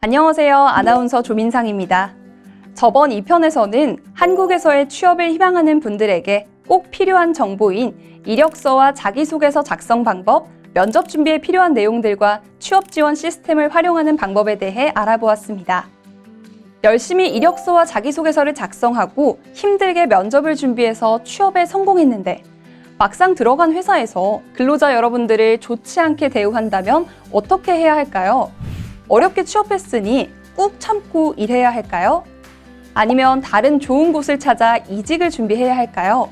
안녕하세요. 아나운서 조민상입니다. 저번 2편에서는 한국에서의 취업을 희망하는 분들에게 꼭 필요한 정보인 이력서와 자기소개서 작성 방법, 면접 준비에 필요한 내용들과 취업 지원 시스템을 활용하는 방법에 대해 알아보았습니다. 열심히 이력서와 자기소개서를 작성하고 힘들게 면접을 준비해서 취업에 성공했는데 막상 들어간 회사에서 근로자 여러분들을 좋지 않게 대우한다면 어떻게 해야 할까요? 어렵게 취업했으니 꾹 참고 일해야 할까요? 아니면 다른 좋은 곳을 찾아 이직을 준비해야 할까요?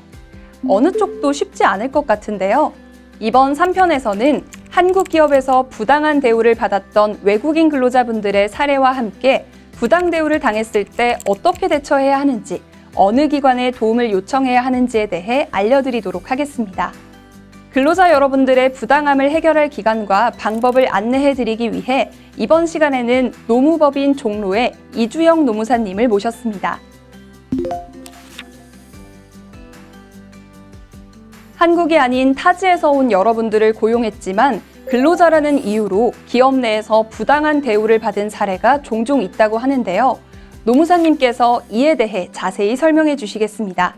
어느 쪽도 쉽지 않을 것 같은데요. 이번 3편에서는 한국 기업에서 부당한 대우를 받았던 외국인 근로자분들의 사례와 함께 부당 대우를 당했을 때 어떻게 대처해야 하는지, 어느 기관에 도움을 요청해야 하는지에 대해 알려드리도록 하겠습니다. 근로자 여러분들의 부당함을 해결할 기관과 방법을 안내해드리기 위해 이번 시간에는 노무법인 종로의 이주영 노무사님을 모셨습니다. 한국이 아닌 타지에서 온 여러분들을 고용했지만 근로자라는 이유로 기업 내에서 부당한 대우를 받은 사례가 종종 있다고 하는데요. 노무사님께서 이에 대해 자세히 설명해 주시겠습니다.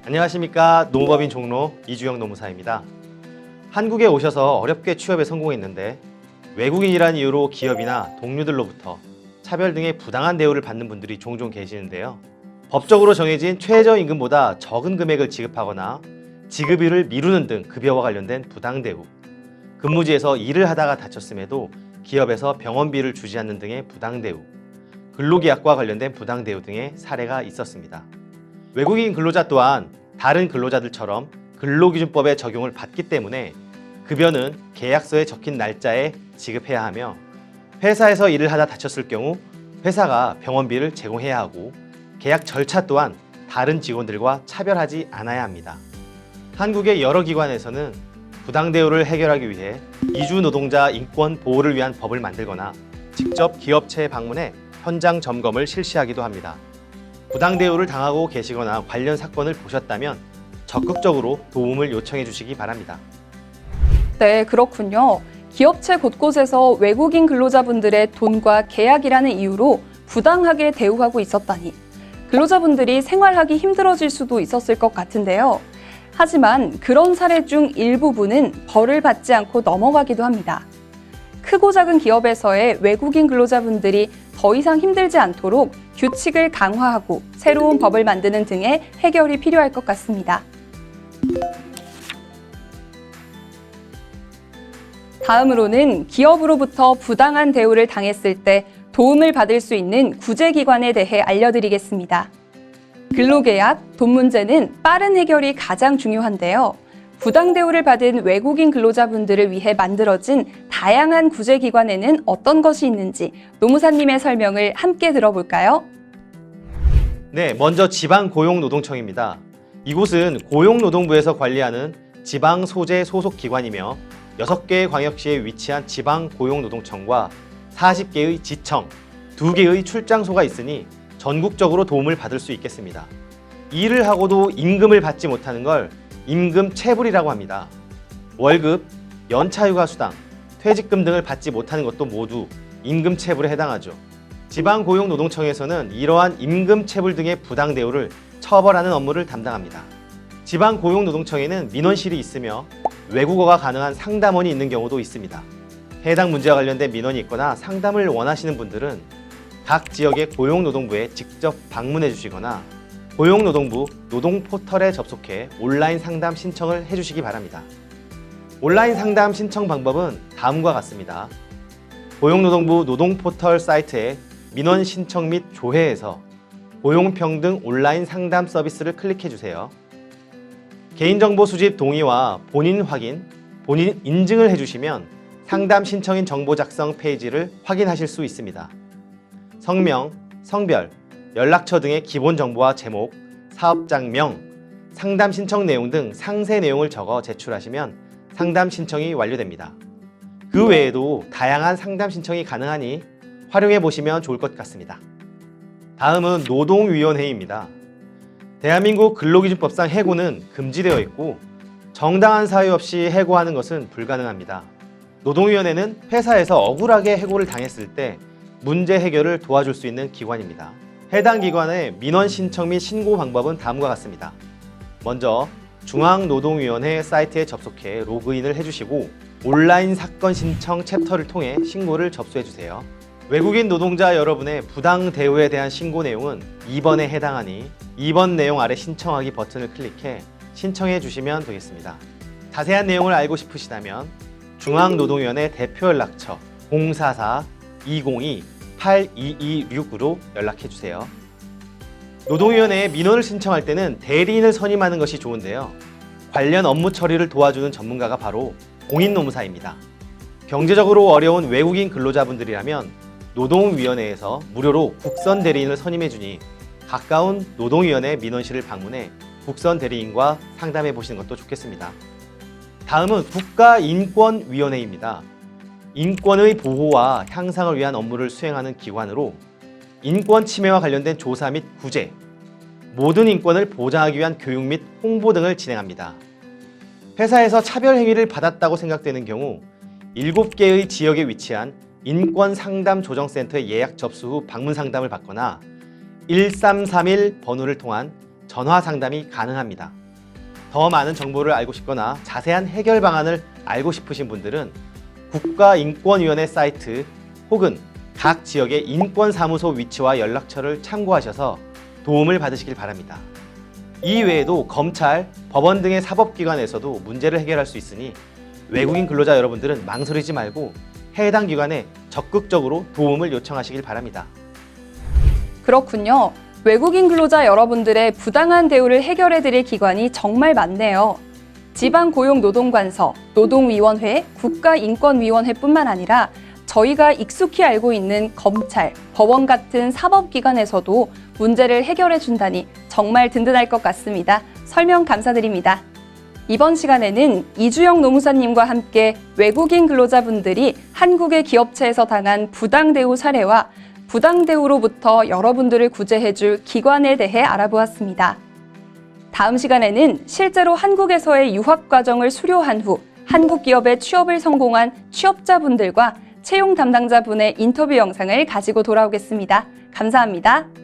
안녕하십니까. 노무법인 종로 이주영 노무사입니다. 한국에 오셔서 어렵게 취업에 성공했는데 외국인이라는 이유로 기업이나 동료들로부터 차별 등의 부당한 대우를 받는 분들이 종종 계시는데요. 법적으로 정해진 최저임금보다 적은 금액을 지급하거나 지급일을 미루는 등 급여와 관련된 부당 대우, 근무지에서 일을 하다가 다쳤음에도 기업에서 병원비를 주지 않는 등의 부당 대우, 근로계약과 관련된 부당 대우 등의 사례가 있었습니다. 외국인 근로자 또한 다른 근로자들처럼 근로기준법의 적용을 받기 때문에 급여는 계약서에 적힌 날짜에 지급해야 하며 회사에서 일을 하다 다쳤을 경우 회사가 병원비를 제공해야 하고 계약 절차 또한 다른 직원들과 차별하지 않아야 합니다. 한국의 여러 기관에서는 부당 대우를 해결하기 위해 이주 노동자 인권 보호를 위한 법을 만들거나 직접 기업체에 방문해 현장 점검을 실시하기도 합니다. 부당 대우를 당하고 계시거나 관련 사건을 보셨다면 적극적으로 도움을 요청해 주시기 바랍니다. 네, 그렇군요. 기업체 곳곳에서 외국인 근로자분들의 돈과 계약이라는 이유로 부당하게 대우하고 있었다니 근로자분들이 생활하기 힘들어질 수도 있었을 것 같은데요. 하지만 그런 사례 중 일부분은 벌을 받지 않고 넘어가기도 합니다. 크고 작은 기업에서의 외국인 근로자분들이 더 이상 힘들지 않도록 규칙을 강화하고 새로운 법을 만드는 등의 해결이 필요할 것 같습니다. 다음으로는 기업으로부터 부당한 대우를 당했을 때 도움을 받을 수 있는 구제기관에 대해 알려드리겠습니다. 근로계약, 돈 문제는 빠른 해결이 가장 중요한데요. 부당 대우를 받은 외국인 근로자분들을 위해 만들어진 다양한 구제기관에는 어떤 것이 있는지 노무사님의 설명을 함께 들어볼까요? 네, 먼저 지방고용노동청입니다. 이곳은 고용노동부에서 관리하는 지방소재 소속 기관이며 6개의 광역시에 위치한 지방고용노동청과 40개의 지청, 2개의 출장소가 있으니 전국적으로 도움을 받을 수 있겠습니다. 일을 하고도 임금을 받지 못하는 걸 임금체불이라고 합니다. 월급, 연차휴가수당, 퇴직금 등을 받지 못하는 것도 모두 임금체불에 해당하죠. 지방고용노동청에서는 이러한 임금체불 등의 부당 대우를 처벌하는 업무를 담당합니다. 지방고용노동청에는 민원실이 있으며 외국어가 가능한 상담원이 있는 경우도 있습니다. 해당 문제와 관련된 민원이 있거나 상담을 원하시는 분들은 각 지역의 고용노동부에 직접 방문해 주시거나 고용노동부 노동포털에 접속해 온라인 상담 신청을 해주시기 바랍니다. 온라인 상담 신청 방법은 다음과 같습니다. 고용노동부 노동포털 사이트에 민원 신청 및 조회에서 고용평등 온라인 상담 서비스를 클릭해 주세요. 개인정보 수집 동의와 본인 확인, 본인 인증을 해주시면 상담 신청인 정보 작성 페이지를 확인하실 수 있습니다. 성명, 성별, 연락처 등의 기본 정보와 제목, 사업장명, 상담 신청 내용 등 상세 내용을 적어 제출하시면 상담 신청이 완료됩니다. 그 외에도 다양한 상담 신청이 가능하니 활용해 보시면 좋을 것 같습니다. 다음은 노동위원회입니다. 대한민국 근로기준법상 해고는 금지되어 있고 정당한 사유 없이 해고하는 것은 불가능합니다. 노동위원회는 회사에서 억울하게 해고를 당했을 때 문제 해결을 도와줄 수 있는 기관입니다. 해당 기관의 민원 신청 및 신고 방법은 다음과 같습니다. 먼저 중앙노동위원회 사이트에 접속해 로그인을 해주시고 온라인 사건 신청 챕터를 통해 신고를 접수해주세요. 외국인 노동자 여러분의 부당 대우에 대한 신고 내용은 2번에 해당하니 2번 내용 아래 신청하기 버튼을 클릭해 신청해 주시면 되겠습니다. 자세한 내용을 알고 싶으시다면 중앙노동위원회 대표 연락처 044-202-8226으로 연락해 주세요. 노동위원회에 민원을 신청할 때는 대리인을 선임하는 것이 좋은데요. 관련 업무 처리를 도와주는 전문가가 바로 공인노무사입니다. 경제적으로 어려운 외국인 근로자분들이라면 노동위원회에서 무료로 국선 대리인을 선임해 주니 가까운 노동위원회 민원실을 방문해 국선 대리인과 상담해 보시는 것도 좋겠습니다. 다음은 국가인권위원회입니다. 인권의 보호와 향상을 위한 업무를 수행하는 기관으로 인권 침해와 관련된 조사 및 구제, 모든 인권을 보장하기 위한 교육 및 홍보 등을 진행합니다. 회사에서 차별 행위를 받았다고 생각되는 경우 7개의 지역에 위치한 인권상담조정센터에 예약 접수 후 방문 상담을 받거나 1331 번호를 통한 전화 상담이 가능합니다. 더 많은 정보를 알고 싶거나 자세한 해결 방안을 알고 싶으신 분들은 국가인권위원회 사이트 혹은 각 지역의 인권사무소 위치와 연락처를 참고하셔서 도움을 받으시길 바랍니다. 이 외에도 검찰, 법원 등의 사법기관에서도 문제를 해결할 수 있으니 외국인 근로자 여러분들은 망설이지 말고 해당 기관에 적극적으로 도움을 요청하시길 바랍니다. 그렇군요. 외국인 근로자 여러분들의 부당한 대우를 해결해드릴 기관이 정말 많네요. 지방고용노동관서, 노동위원회, 국가인권위원회뿐만 아니라 저희가 익숙히 알고 있는 검찰, 법원 같은 사법기관에서도 문제를 해결해준다니 정말 든든할 것 같습니다. 설명 감사드립니다. 이번 시간에는 이주영 노무사님과 함께 외국인 근로자분들이 한국의 기업체에서 당한 부당대우 사례와 부당대우로부터 여러분들을 구제해줄 기관에 대해 알아보았습니다. 다음 시간에는 실제로 한국에서의 유학 과정을 수료한 후 한국 기업에 취업을 성공한 취업자분들과 채용 담당자분의 인터뷰 영상을 가지고 돌아오겠습니다. 감사합니다.